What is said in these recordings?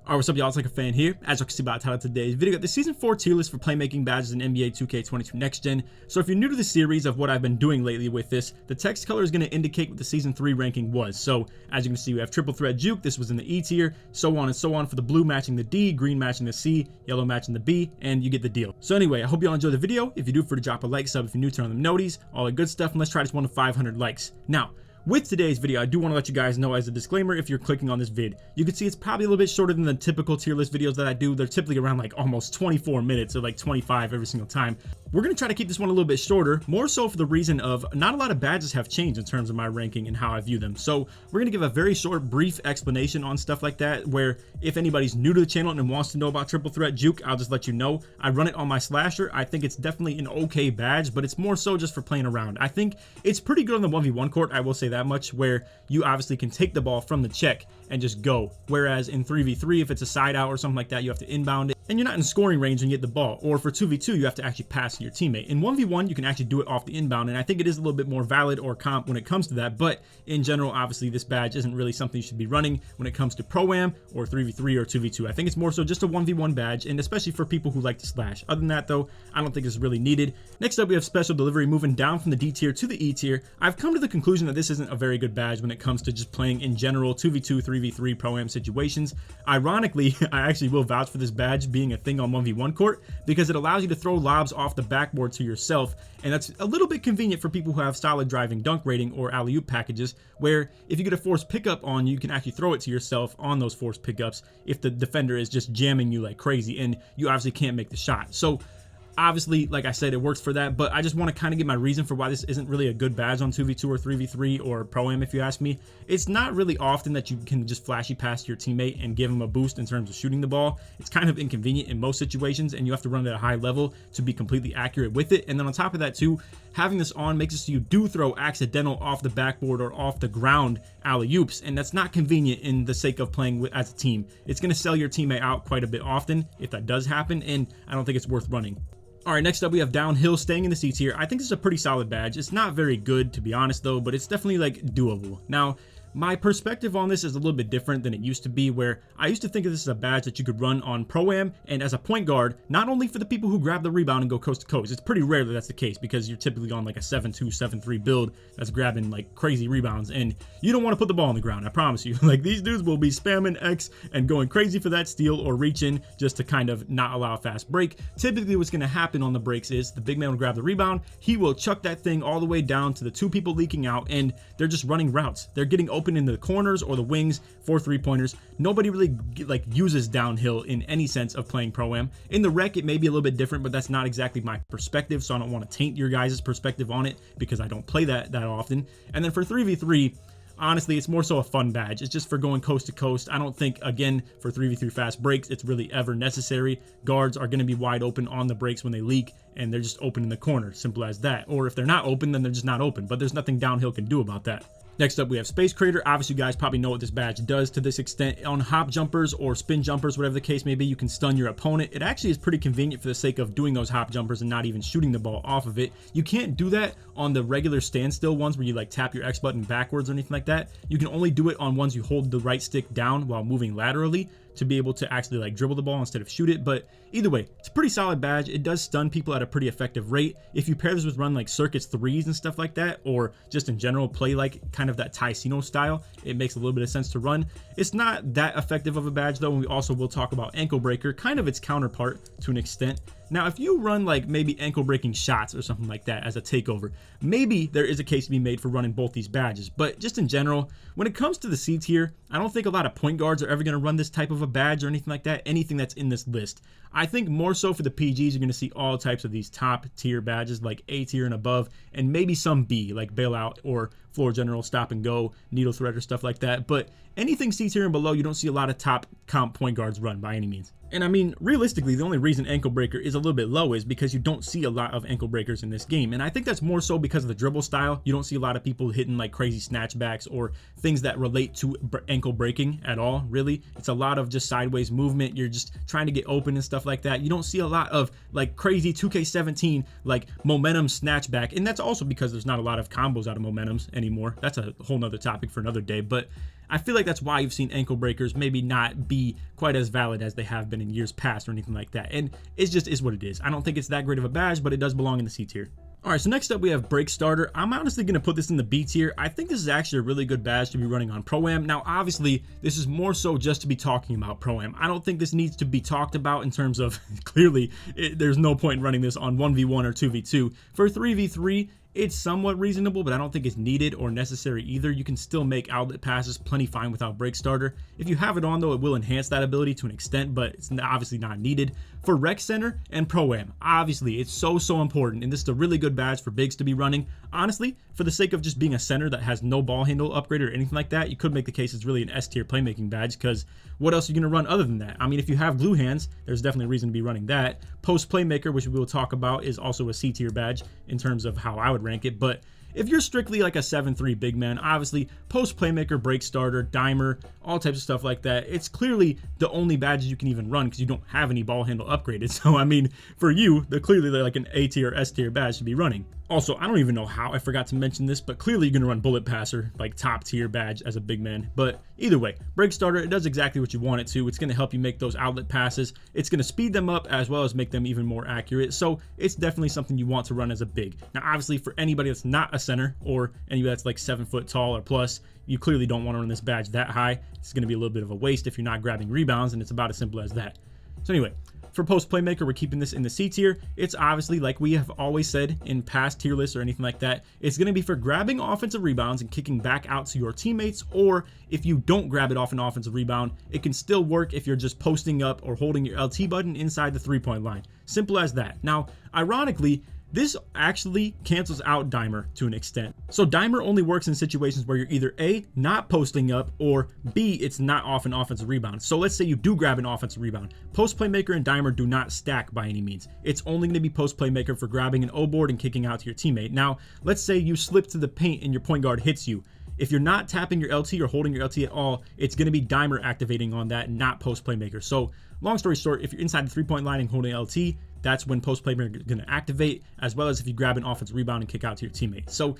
Alright, what's up y'all, it's LakerFan here. As you can see by the title of today's video, got the Season 4 tier list for playmaking badges in NBA 2K22 Next Gen. So if you're new to the series of what I've been doing lately with this, the text color is going to indicate what the Season 3 ranking was. So as you can see, we have triple threat juke, this was in the E tier, so on and so on, for the blue matching the D, green matching the C, yellow matching the B, and you get the deal. So anyway, I hope y'all enjoy the video. If you do, to drop a like, sub if you're new, turn on the noties, all the good stuff, and let's try this one to 500 likes. Now, with today's video, I do want to let you guys know as a disclaimer, if you're clicking on this vid, you can see it's probably a little bit shorter than the typical tier list videos that I do. They're typically around like almost 24 minutes or like 25 every single time. We're going to try to keep this one a little bit shorter, more so for the reason of not a lot of badges have changed in terms of my ranking and how I view them. So we're going to give a very short, brief explanation on stuff like that, where if anybody's new to the channel and wants to know about triple threat juke, I'll just let you know. I run it on my slasher. I think it's definitely an okay badge, but it's more so just for playing around. I think it's pretty good on the 1v1 court, I will say that much, where you obviously can take the ball from the check and just go. Whereas in 3v3, if it's a side out or something like that, you have to inbound it, and you're not in scoring range when you get the ball. Or for 2v2, you have to actually pass to your teammate. In 1v1, you can actually do it off the inbound, and I think it is a little bit more valid or comp when it comes to that. But in general, obviously, this badge isn't really something you should be running when it comes to Pro-Am or 3v3 or 2v2. I think it's more so just a 1v1 badge, and especially for people who like to slash. Other than that, though, I don't think it's really needed. Next up, we have special delivery, moving down from the D tier to the E tier. I've come to the conclusion that this isn't a very good badge when it comes to just playing in general 2v2, 3v3 Pro-Am situations. Ironically, I actually will vouch for this badge being a thing on 1v1 court because it allows you to throw lobs off the backboard to yourself, and that's a little bit convenient for people who have solid driving dunk rating or alley-oop packages, where if you get a forced pickup on you can actually throw it to yourself on those forced pickups if the defender is just jamming you like crazy and you obviously can't make the shot. So obviously, like I said, it works for that, but I just want to kind of get my reason for why this isn't really a good badge on 2v2 or 3v3 or Pro-Am, if you ask me. It's not really often that you can just flashy pass your teammate and give him a boost in terms of shooting the ball. It's kind of inconvenient in most situations, and you have to run it at a high level to be completely accurate with it. And then on top of that too, having this on makes it so you do throw accidental off the backboard or off the ground alley-oops, and that's not convenient in the sake of playing as a team. It's going to sell your teammate out quite a bit often if that does happen, and I don't think it's worth running. Alright, next up we have downhill, staying in the C tier. I think this is a pretty solid badge. It's not very good, to be honest though, but it's definitely like doable. Now, my perspective on this is a little bit different than it used to be, where I used to think of this as a badge that you could run on Pro-Am and as a point guard, not only for the people who grab the rebound and go coast to coast. It's pretty rare that that's the case because you're typically on like a 7-2, 7-3 build that's grabbing like crazy rebounds, and you don't want to put the ball on the ground, I promise you. Like, these dudes will be spamming X and going crazy for that steal or reaching just to kind of not allow a fast break. Typically what's going to happen on the breaks is the big man will grab the rebound, he will chuck that thing all the way down to the two people leaking out, and they're just running routes. They're getting open in the corners or the wings for three-pointers. Nobody really like uses downhill in any sense of playing Pro-Am. In the rec, it may be a little bit different, but that's not exactly my perspective, so I don't want to taint your guys' perspective on it because I don't play that often. And then for 3v3, honestly, it's more so a fun badge. It's just for going coast to coast. I don't think, again, for 3v3 fast breaks, it's really ever necessary. Guards are going to be wide open on the breaks when they leak, and they're just open in the corner. Simple as that. Or if they're not open, then they're just not open. But there's nothing downhill can do about that. Next up, we have Space Creator. Obviously, you guys probably know what this badge does to this extent. On hop jumpers or spin jumpers, whatever the case may be, you can stun your opponent. It actually is pretty convenient for the sake of doing those hop jumpers and not even shooting the ball off of it. You can't do that on the regular standstill ones where you like tap your X button backwards or anything like that. You can only do it on ones you hold the right stick down while moving laterally to be able to actually like dribble the ball instead of shoot it. But either way, it's a pretty solid badge. It does stun people at a pretty effective rate. If you pair this with run like circuits threes and stuff like that, or just in general play like kind of that Ticino style, it makes a little bit of sense to run. It's not that effective of a badge though, and we also will talk about ankle breaker, kind of its counterpart to an extent. Now, if you run like maybe ankle breaking shots or something like that as a takeover, maybe there is a case to be made for running both these badges. But just in general, when it comes to the C tier, I don't think a lot of point guards are ever going to run this type of a badge or anything like that, anything that's in this list. I think more so for the PGs, you're going to see all types of these top tier badges like A tier and above, and maybe some B like Bailout or Floor General, Stop and Go, Needle Threader, stuff like that. But anything C tier and below, you don't see a lot of top comp point guards run by any means. And I mean, realistically, the only reason ankle breaker is a little bit low is because you don't see a lot of ankle breakers in this game. And I think that's more so because of the dribble style. You don't see a lot of people hitting like crazy snatchbacks or things that relate to ankle breaking at all, really. It's a lot of just sideways movement. You're just trying to get open and stuff like that. You don't see a lot of like crazy 2K17 like momentum snatchback. And that's also because there's not a lot of combos out of momentums anymore. That's a whole nother topic for another day. But I feel like that's why you've seen ankle breakers maybe not be quite as valid as they have been in years past or anything like that. And it just is what it is. I don't think it's that great of a badge, but it does belong in the C tier. Alright, so next up we have Break Starter. I'm honestly going to put this in the B tier. I think this is actually a really good badge to be running on Pro-Am. Now, obviously, this is more so just to be talking about Pro-Am. I don't think this needs to be talked about in terms of, clearly, there's no point in running this on 1v1 or 2v2. For 3v3, it's somewhat reasonable, but I don't think it's needed or necessary either. You can still make outlet passes plenty fine without Break Starter. If you have it on, though, it will enhance that ability to an extent, but it's obviously not needed. For Rec Center and Pro-Am, obviously, it's so important, and this is a really good badge for bigs to be running. Honestly, for the sake of just being a center that has no ball handle upgrade or anything like that, you could make the case it's really an S tier playmaking badge, because what else are you going to run other than that? I mean, if you have glue hands, there's definitely a reason to be running that. Post Playmaker, which we will talk about, is also a C tier badge in terms of how I would rank it, but if you're strictly like a 7-3 big man, obviously Post Playmaker, Break Starter, Dimer, all types of stuff like that, it's clearly the only badges you can even run because you don't have any ball handle upgraded. So I mean, for you, they're clearly like an A tier, S tier badge to be running. Also, I don't even know how I forgot to mention this, but clearly you're going to run Bullet Passer, like top tier badge as a big man. But either way, Break Starter, it does exactly what you want it to. It's going to help you make those outlet passes. It's going to speed them up as well as make them even more accurate. So it's definitely something you want to run as a big. Now, obviously, for anybody that's not a center or anybody that's like 7 foot tall or plus, you clearly don't want to run this badge that high. It's going to be a little bit of a waste if you're not grabbing rebounds, and it's about as simple as that. So anyway, for Post Playmaker, we're keeping this in the C tier. It's obviously, like we have always said in past tier lists or anything like that, it's going to be for grabbing offensive rebounds and kicking back out to your teammates, or if you don't grab it off an offensive rebound, it can still work if you're just posting up or holding your LT button inside the 3-point line. Simple as that. Now, ironically, this actually cancels out Dimer to an extent. So Dimer only works in situations where you're either A, not posting up, or B, it's not off an offensive rebound. So let's say you do grab an offensive rebound. Post Playmaker and Dimer do not stack by any means. It's only going to be Post Playmaker for grabbing an O-board and kicking out to your teammate. Now, let's say you slip to the paint and your point guard hits you. If you're not tapping your LT or holding your LT at all, it's going to be Dimer activating on that, not Post Playmaker. So long story short, if you're inside the 3-point line and holding LT, that's when Post Playmaker is going to activate, as well as if you grab an offensive rebound and kick out to your teammate. So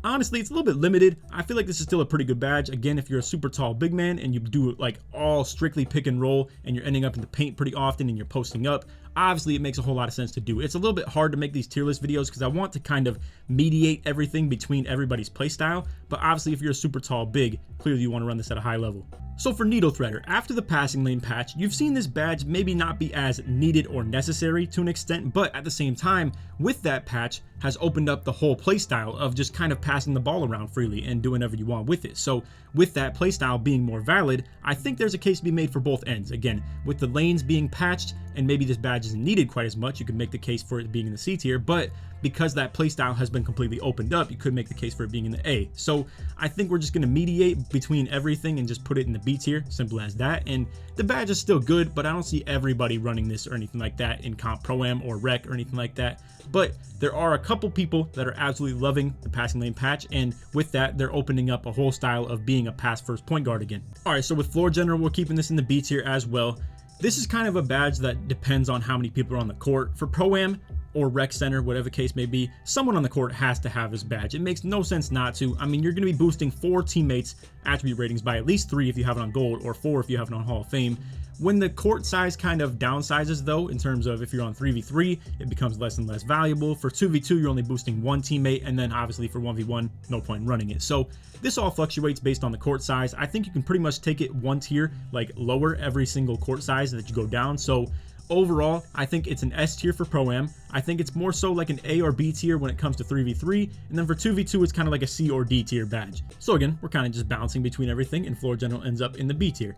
honestly, it's a little bit limited. I feel like this is still a pretty good badge. Again, if you're a super tall big man and you do like all strictly pick and roll and you're ending up in the paint pretty often and you're posting up, obviously it makes a whole lot of sense to do. It's a little bit hard to make these tier list videos because I want to kind of mediate everything between everybody's playstyle, but obviously if you're a super tall big, clearly you want to run this at a high level. So for Needle Threader, after the passing lane patch, you've seen this badge maybe not be as needed or necessary to an extent, but at the same time, with that patch, has opened up the whole playstyle of just kind of passing the ball around freely and doing whatever you want with it. So with that playstyle being more valid, I think there's a case to be made for both ends. Again, with the lanes being patched and maybe this badge isn't needed quite as much, you can make the case for it being in the C tier, but because that playstyle has been completely opened up, you could make the case for it being in the A. So I think we're just going to mediate between everything and just put it in the B tier, simple as that. And the badge is still good, but I don't see everybody running this or anything like that in Comp Pro-Am or Rec or anything like that. But there are a couple people that are absolutely loving the passing lane patch, and with that, they're opening up a whole style of being a pass first point guard again. All right, so with Floor General, we're keeping this in the B tier as well. This is kind of a badge that depends on how many people are on the court. For Pro-Am or Rec Center, whatever the case may be, someone on the court has to have this badge. It makes no sense not to. I mean, you're going to be boosting 4 teammates' attribute ratings by at least 3 if you have it on Gold, or 4 if you have it on Hall of Fame. When the court size kind of downsizes, though, in terms of if you're on 3v3, it becomes less and less valuable. For 2v2, you're only boosting 1 teammate, and then obviously for 1v1, no point in running it. So this all fluctuates based on the court size. I think you can pretty much take it 1 tier, like lower every single court size that you go down. So overall, I think it's an S tier for Pro-Am. I think it's more so like an A or B tier when it comes to 3v3, and then for 2v2, it's kind of like a C or D tier badge. So again, we're kind of just bouncing between everything, and Floor General ends up in the B tier.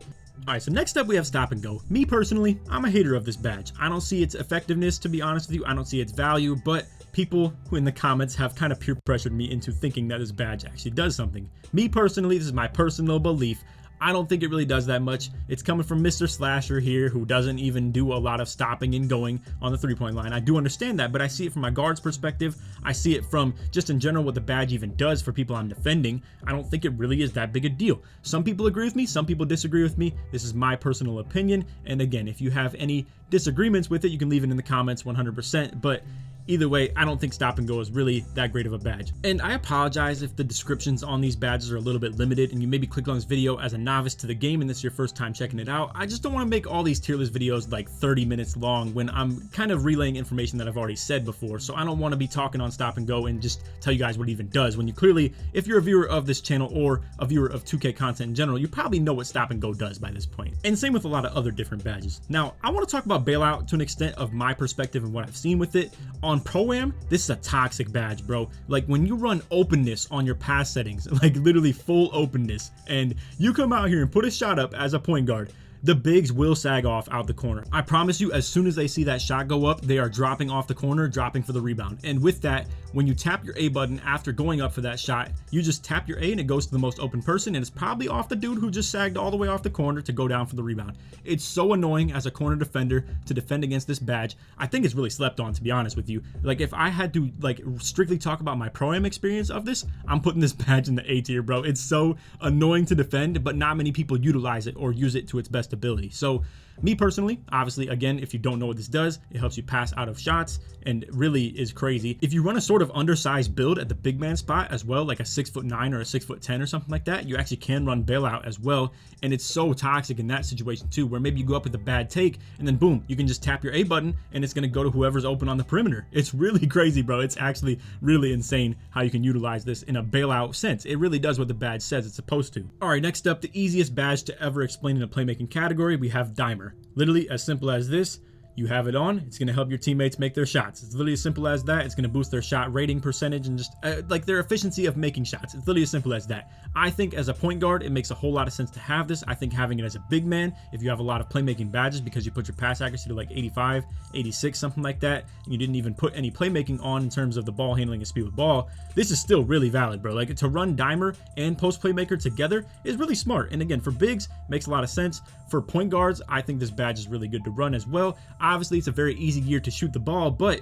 Alright, so next up we have Stop and Go. Me personally, I'm a hater of this badge. I don't see its effectiveness, to be honest with you. I don't see its value, but people who in the comments have kind of peer pressured me into thinking that this badge actually does something. Me personally, this is my personal belief, I don't think it really does that much. It's coming from Mr. Slasher here, who doesn't even do a lot of stopping and going on the 3-point line. I do understand that, but I see it from my guard's perspective. I see it from just in general what the badge even does for people I'm defending. I don't think it really is that big a deal. Some people agree with me, some people disagree with me. This is my personal opinion, and again, if you have any disagreements with it, you can leave it in the comments 100%, but Either way, I don't think stop and go is really that great of a badge. And I apologize if the descriptions on these badges are a little bit limited and you maybe clicked on this video as a novice to the game and this is your first time checking it out. I just don't want to make all these tier list videos like 30 minutes long when I'm kind of relaying information that I've already said before. So I don't want to be talking on stop and go and just tell you guys what it even does, when you clearly, if you're a viewer of this channel or a viewer of 2K content in general, you probably know what stop and go does by this point. And same with a lot of other different badges. Now, I want to talk about Bailout to an extent of my perspective and what I've seen with it. On Pro-Am, this is a toxic badge, bro. Like when you run openness on your pass settings, like literally full openness, and you come out here and put a shot up as a point guard, the bigs will sag off out the corner. I promise you, as soon as they see that shot go up, they are dropping off the corner, dropping for the rebound. And with that, when you tap your A button after going up for that shot, you just tap your A and it goes to the most open person, and it's probably off the dude who just sagged all the way off the corner to go down for the rebound. It's so annoying as a corner defender to defend against this badge. I think it's really slept on, to be honest with you. Like if I had to like strictly talk about my Pro-Am experience of this, I'm putting this badge in the A tier, bro. It's so annoying to defend, but not many people utilize it or use it to its best ability. So me personally, obviously, again, if you don't know what this does, it helps you pass out of shots and really is crazy. If you run a sort of undersized build at the big man spot as well, like a 6'9" or a 6'10" or something like that, you actually can run Bailout as well. And it's so toxic in that situation too, where maybe you go up with a bad take and then boom, you can just tap your A button and it's going to go to whoever's open on the perimeter. It's really crazy, bro. It's actually really insane how you can utilize this in a Bailout sense. It really does what the badge says it's supposed to. All right, next up, the easiest badge to ever explain in a playmaking category, we have Dimer. Literally as simple as this. You have it on, it's going to help your teammates make their shots. It's literally as simple as that. It's going to boost their shot rating percentage and just like their efficiency of making shots. It's literally as simple as that. I think as a point guard, it makes a whole lot of sense to have this. I think having it as a big man, if you have a lot of playmaking badges because you put your pass accuracy to like 85, 86, something like that, and you didn't even put any playmaking on in terms of the ball handling and speed with ball, this is still really valid, bro. Like to run Dimer and post playmaker together is really smart. And again, for bigs, makes a lot of sense. For point guards, I think this badge is really good to run as well. Obviously, it's a very easy gear to shoot the ball, but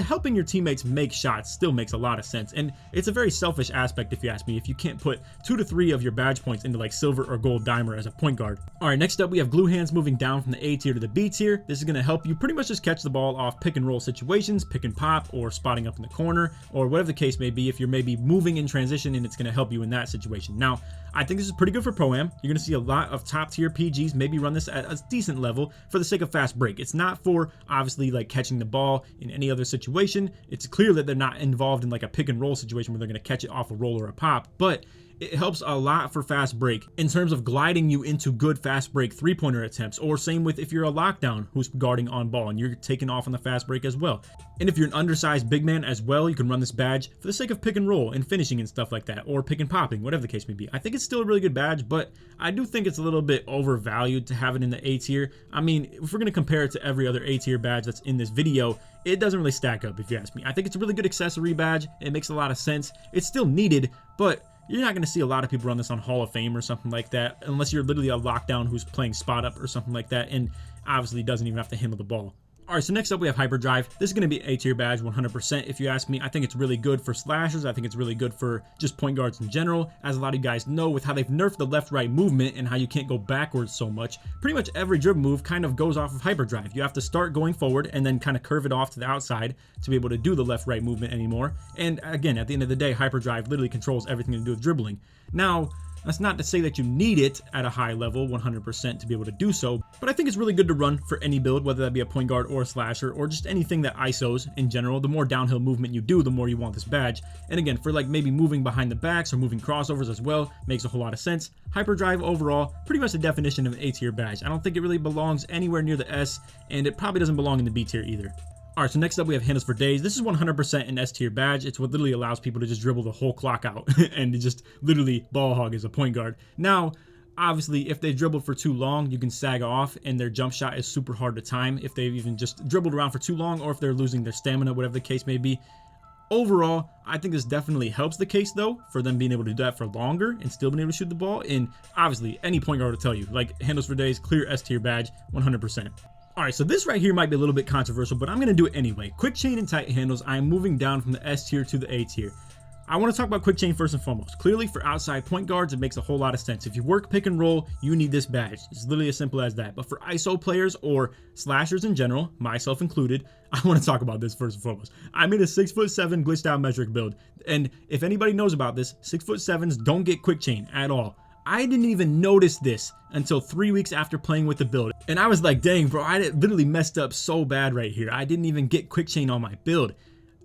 helping your teammates make shots still makes a lot of sense. And it's a very selfish aspect, if you ask me, if you can't put 2 to 3 of your badge points into like silver or gold Dimer as a point guard. All right, next up, we have glue hands moving down from the A tier to the B tier. This is going to help you pretty much just catch the ball off pick and roll situations, pick and pop, or spotting up in the corner, or whatever the case may be. If you're maybe moving in transition, and it's going to help you in that situation. Now, I think this is pretty good for Pro-Am. You're going to see a lot of top tier PGs maybe run this at a decent level for the sake of fast break. It's not for obviously like catching the ball in any other situation. It's clear that they're not involved in like a pick and roll situation where they're going to catch it off a roll or a pop, but it helps a lot for fast break in terms of gliding you into good fast break three-pointer attempts, or same with if you're a lockdown who's guarding on ball and you're taking off on the fast break as well. And if you're an undersized big man as well, you can run this badge for the sake of pick and roll and finishing and stuff like that, or pick and popping, whatever the case may be. I think it's still a really good badge, but I do think it's a little bit overvalued to have it in the A tier. I mean, if we're going to compare it to every other A tier badge that's in this video, it doesn't really stack up if you ask me. I think it's a really good accessory badge. It makes a lot of sense. It's still needed, but you're not going to see a lot of people run this on Hall of Fame or something like that, unless you're literally a lockdown who's playing spot up or something like that, and obviously doesn't even have to handle the ball. All right, so next up we have hyperdrive. This is going to be A tier badge 100% if you ask me. I think it's really good for slashers. I think it's really good for just point guards in general. As a lot of you guys know, with how they've nerfed the left-right movement and how you can't go backwards so much, pretty much every dribble move kind of goes off of hyperdrive. You have to start going forward and then kind of curve it off to the outside to be able to do the left-right movement anymore. And again, at the end of the day, hyperdrive literally controls everything to do with dribbling. Now, that's not to say that you need it at a high level 100% to be able to do so, but I think it's really good to run for any build, whether that be a point guard or a slasher or just anything that ISOs in general. The more downhill movement you do, the more you want this badge. And again, for like maybe moving behind the backs or moving crossovers as well, makes a whole lot of sense. Hyperdrive overall, pretty much the definition of an A tier badge. I don't think it really belongs anywhere near the S, and it probably doesn't belong in the B tier either. All right, so next up we have handles for days. This is 100% an S tier badge. It's what literally allows people to just dribble the whole clock out and just literally ball hog as a point guard. Now, obviously, if they dribbled for too long, you can sag off and their jump shot is super hard to time if they've even just dribbled around for too long, or if they're losing their stamina, whatever the case may be. Overall, I think this definitely helps the case though, for them being able to do that for longer and still being able to shoot the ball. And obviously, any point guard will tell you, like handles for days, clear S tier badge, 100%. All right, so this right here might be a little bit controversial, but I'm going to do it anyway. Quick chain and tight handles, I am moving down from the S tier to the A tier. I want to talk about quick chain first and foremost. Clearly for outside point guards, it makes a whole lot of sense. If you work pick and roll, you need this badge. It's literally as simple as that. But for ISO players or slashers in general, myself included, I want to talk about this first and foremost. I made a 6'7" glitched out metric build. And if anybody knows about this, 6'7s don't get quick chain at all. I didn't even notice this until 3 weeks after playing with the build. And I was like, dang, bro, I literally messed up so bad right here. I didn't even get quick chain on my build.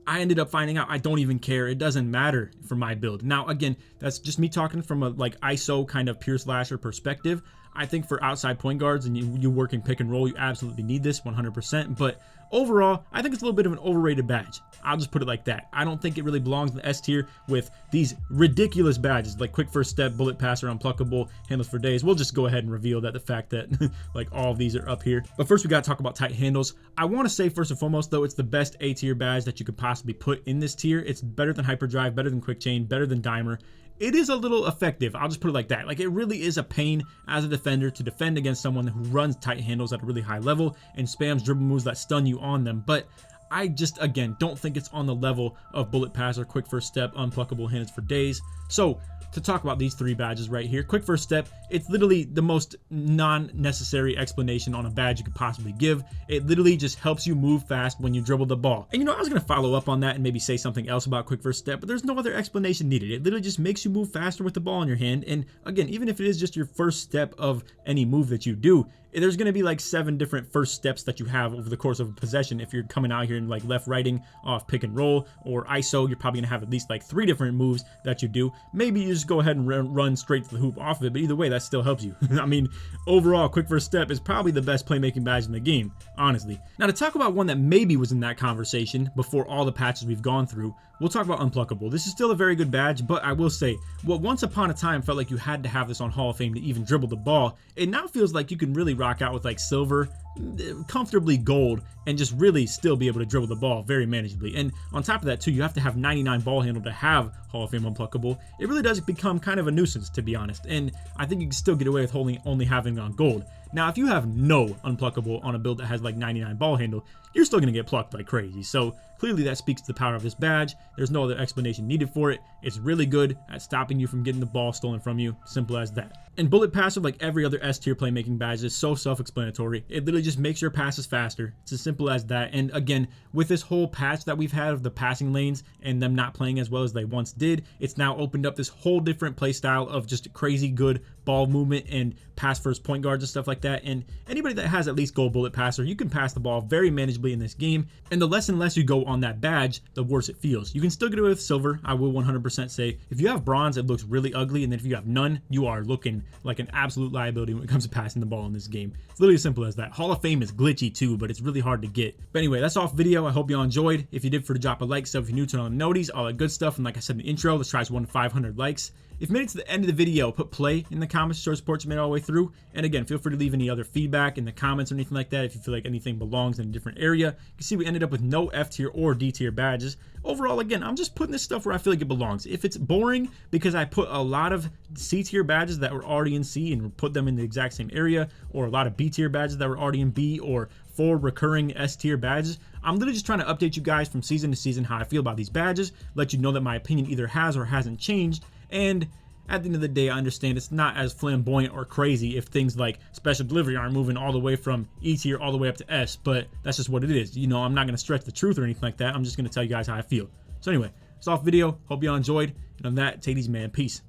I ended up finding out I don't even care. It doesn't matter for my build. Now, again, that's just me talking from a like ISO kind of pure slasher perspective. I think for outside point guards and you working pick and roll, you absolutely need this 100%. But overall, I think it's a little bit of an overrated badge. I'll just put it like that. I don't think it really belongs in the S tier with these ridiculous badges like quick first step, bullet passer, unpluckable, handles for days. We'll just go ahead and reveal that the fact that like all of these are up here. But first we got to talk about tight handles. I want to say first and foremost though, it's the best A tier badge that you could possibly put in this tier. It's better than hyperdrive, better than quick chain, better than dimer. It is a little effective. I'll just put it like that. Like it really is a pain as a defender to defend against someone who runs tight handles at a really high level and spams dribble moves that stun you on them. But I just, again, don't think it's on the level of bullet passer, quick first step, unpluckable, handles for days. So to talk about these three badges right here, quick first step, it's literally the most non-necessary explanation on a badge you could possibly give. It literally just helps you move fast when you dribble the ball. And you know, I was going to follow up on that and maybe say something else about quick first step, but there's no other explanation needed. It literally just makes you move faster with the ball in your hand. And again, even if it is just your first step of any move that you do, there's going to be like 7 different first steps that you have over the course of a possession. If you're coming out here and like left righting off pick and roll or ISO, you're probably going to have at least like 3 different moves that you do. Maybe you just go ahead and run straight to the hoop off of it, but either way, that still helps you. I mean, overall, quick first step is probably the best playmaking badge in the game, honestly. Now to talk about one that maybe was in that conversation before all the patches we've gone through, we'll talk about Unpluckable. This is still a very good badge, but I will say, what once upon a time felt like you had to have this on Hall of Fame to even dribble the ball, it now feels like you can really rock out with like silver, comfortably gold, and just really still be able to dribble the ball very manageably. And on top of that too, you have to have 99 ball handle to have Hall of Fame Unpluckable. It really does become kind of a nuisance, to be honest, and I think you can still get away with only having it on gold. Now, if you have no Unpluckable on a build that has like 99 ball handle, you're still going to get plucked like crazy. So clearly that speaks to the power of this badge. There's no other explanation needed for it. It's really good at stopping you from getting the ball stolen from you. Simple as that. And bullet passer, like every other S tier playmaking badge, is so self-explanatory. It literally just makes your passes faster. It's as simple as that. And again, with this whole patch that we've had of the passing lanes and them not playing as well as they once did, it's now opened up this whole different play style of just crazy good ball movement and pass first point guards and stuff like that. And anybody that has at least gold bullet passer, you can pass the ball very manageably in this game. And the less and less you go on that badge, the worse it feels. You can still get away with silver, I will 100% say. If you have bronze, it looks really ugly. And then if you have none, you are looking like an absolute liability when it comes to passing the ball in this game. It's literally as simple as that. Hall of Fame is glitchy too, but it's really hard to get. But anyway, that's off video. I hope you all enjoyed. If you did, for to drop a like, sub if you're new, turn on the noties, all that good stuff. And like I said in the intro, let's try this 1 to 500 likes. If you made it to the end of the video, put play in the comments to show support you made it all the way through. And again, feel free to leave any other feedback in the comments or anything like that if you feel like anything belongs in a different area. You can see we ended up with no F tier or D tier badges. Overall, again, I'm just putting this stuff where I feel like it belongs. If it's boring because I put a lot of C tier badges that were already in C and put them in the exact same area, or a lot of B tier badges that were already in B, or 4 recurring S tier badges, I'm literally just trying to update you guys from season to season how I feel about these badges, let you know that my opinion either has or hasn't changed. And at the end of the day, I understand it's not as flamboyant or crazy if things like special delivery aren't moving all the way from E tier all the way up to S, but that's just what it is. You know, I'm not going to stretch the truth or anything like that. I'm just going to tell you guys how I feel. So anyway, it's off video. Hope y'all enjoyed. And on that, take these, man. Peace.